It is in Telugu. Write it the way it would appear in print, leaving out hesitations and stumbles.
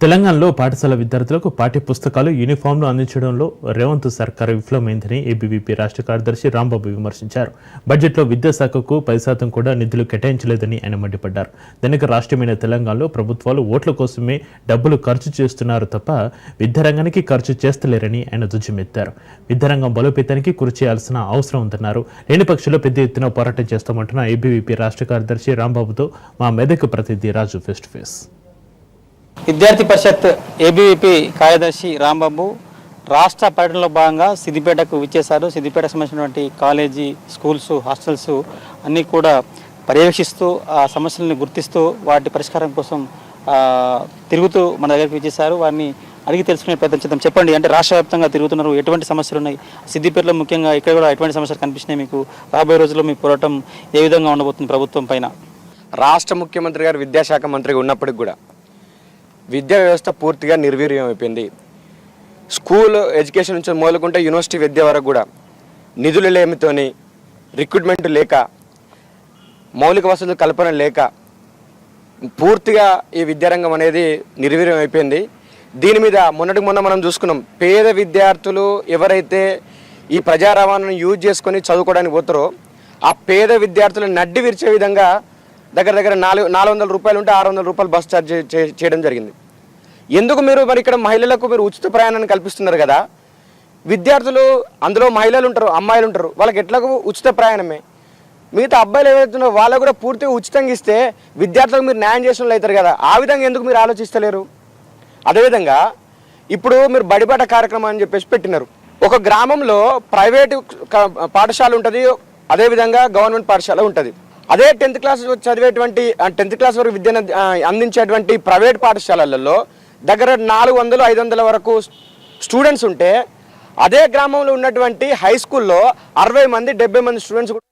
తెలంగాణలో పాఠశాల విద్యార్థులకు పాఠ్య పుస్తకాలు యూనిఫామ్లు అందించడంలో రేవంత్ సర్కారు విఫలమైందని ఏబీవీపీ రాష్ట్ర కార్యదర్శి రాంబాబు విమర్శించారు. బడ్జెట్లో విద్యాశాఖకు 10% కూడా నిధులు కేటాయించలేదని ఆయన మండిపడ్డారు. దానికి రాష్ట్రమైన తెలంగాణలో ప్రభుత్వాలు ఓట్ల కోసమే డబ్బులు ఖర్చు చేస్తున్నారు తప్ప విద్యారంగానికి ఖర్చు చేస్తలేరని ఆయన ధ్వజమెత్తారు. విద్యారంగం బలోపేతానికి కృషి చేయాల్సిన అవసరం ఉందన్నారు. లేని పక్షంలో పెద్ద ఎత్తున పోరాటం చేస్తామంటున్న ఏబీవీపీ రాష్ట్ర కార్యదర్శి రాంబాబుతో మా మెదక్ ప్రతినిధి రాజు ఫేస్ టు ఫేస్. విద్యార్థి పరిషత్ ఏబీవీపీ కార్యదర్శి రాంబాబు రాష్ట్ర పర్యటనలో భాగంగా సిద్దిపేటకు విచ్చేశారు. సిద్దిపేటకు సంబంధించినటువంటి కాలేజీ, స్కూల్స్, హాస్టల్స్ అన్నీ కూడా పర్యవేక్షిస్తూ ఆ సమస్యలను గుర్తిస్తూ వాటి పరిష్కారం కోసం తిరుగుతూ మన దగ్గరికి విచ్చేశారు. వారిని అడిగి తెలుసుకునే ప్రయత్నం చేద్దాం. చెప్పండి, అంటే రాష్ట్ర వ్యాప్తంగా తిరుగుతున్నారు, ఎటువంటి సమస్యలు ఉన్నాయి? సిద్దిపేటలో ముఖ్యంగా ఇక్కడ కూడా ఎటువంటి సమస్యలు కనిపిస్తున్నాయి మీకు? రాబోయే రోజుల్లో మీ పోరాటం ఏ విధంగా ఉండబోతుంది ప్రభుత్వం పైన? రాష్ట్ర ముఖ్యమంత్రి గారు విద్యాశాఖ మంత్రిగా ఉన్నప్పటికి కూడా విద్యా వ్యవస్థ పూర్తిగా నిర్వీర్యం అయిపోయింది. స్కూల్ ఎడ్యుకేషన్ నుంచి మొదలుకుంటే యూనివర్సిటీ విద్య వరకు కూడా నిధులు లేమితోని, రిక్రూట్మెంట్ లేక, మౌలిక వసతుల కల్పన లేక పూర్తిగా ఈ విద్యారంగం అనేది నిర్వీర్యం అయిపోయింది. దీని మీద మొన్నటికి మొన్న మనం చూసుకున్నాం. పేద విద్యార్థులు ఎవరైతే ఈ ప్రజా రవాణాను యూజ్ చేసుకొని చదువుకోవడానికి పోతారో ఆ పేద విద్యార్థులను నడ్డి విరిచే విధంగా దగ్గర 400 రూపాయలు ఉంటే 600 రూపాయలు బస్ ఛార్జ్ చేయడం జరిగింది. ఎందుకు మీరు మరి ఇక్కడ మహిళలకు మీరు ఉచిత ప్రయాణాన్ని కల్పిస్తున్నారు కదా? విద్యార్థులు అందులో మహిళలు ఉంటారు, అమ్మాయిలు ఉంటారు, వాళ్ళకి ఎట్లాగో ఉచిత ప్రయాణమే. మిగతా అబ్బాయిలు ఏవైతున్నారో వాళ్ళకు కూడా పూర్తిగా ఉచితంగా ఇస్తే విద్యార్థులకు మీరు న్యాయం చేసిన వాళ్ళు అవుతారు కదా. ఆ విధంగా ఎందుకు మీరు ఆలోచిస్తలేరు? అదేవిధంగా ఇప్పుడు మీరు బడిబాట కార్యక్రమం అని చెప్పేసి పెట్టినారు. ఒక గ్రామంలో ప్రైవేటు పాఠశాల ఉంటుంది, అదేవిధంగా గవర్నమెంట్ పాఠశాల ఉంటుంది. అదే 10th క్లాస్ చదివేటువంటి 10th క్లాస్ వరకు విద్యను అందించేటువంటి ప్రైవేట్ పాఠశాలలలో దగ్గర 400-500 వరకు స్టూడెంట్స్ ఉంటే, అదే గ్రామంలో ఉన్నటువంటి హై స్కూల్లో 60 మంది 70 మంది స్టూడెంట్స్ కూడా